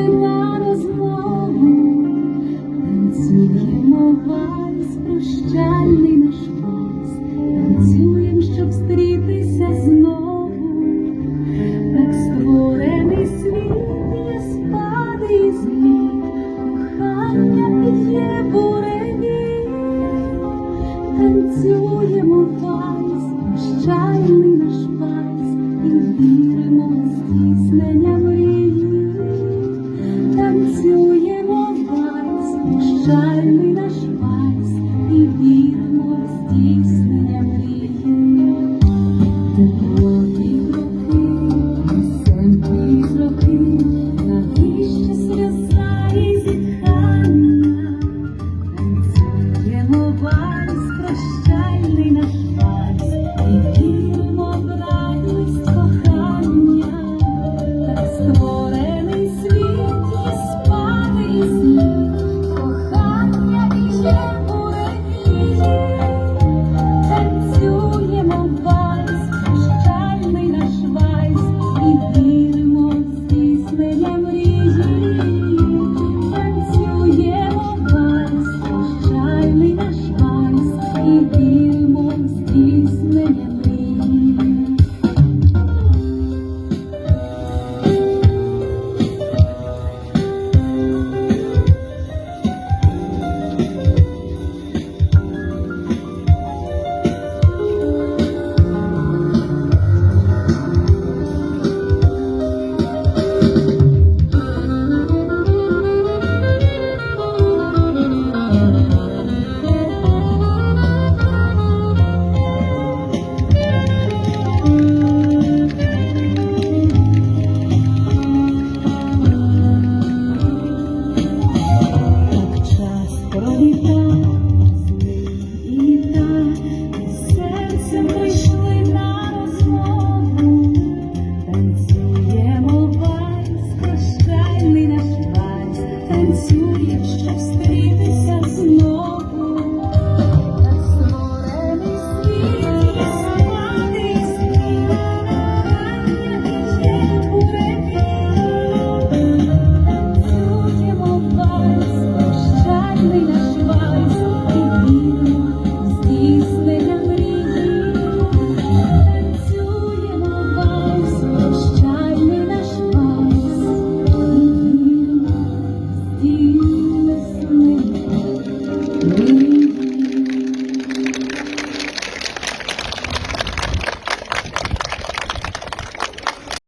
щаслива розмова, танцюємо вальс, прощальний наш вальс, танцюєм, щоб зустрітися знову. Так створений світ, є спади і зліт, кохання є буреві. Танцюємо вальс, прощальний наш вальс, і віримо в здійснення мрії. Танцюємо вальс, прощальний наш вальс, і віримо в здійснення мрії. Теплі роки, веселі роки, навіщо сльоза і зітхання? Танцюємо вальс, прощальний наш вальс, і віримо в радість кохання. Так створений світ, є спади і зліт, кохання є буревії. Танцюємо вальс, прощальний наш вальс, і віримо в здійснення мрії.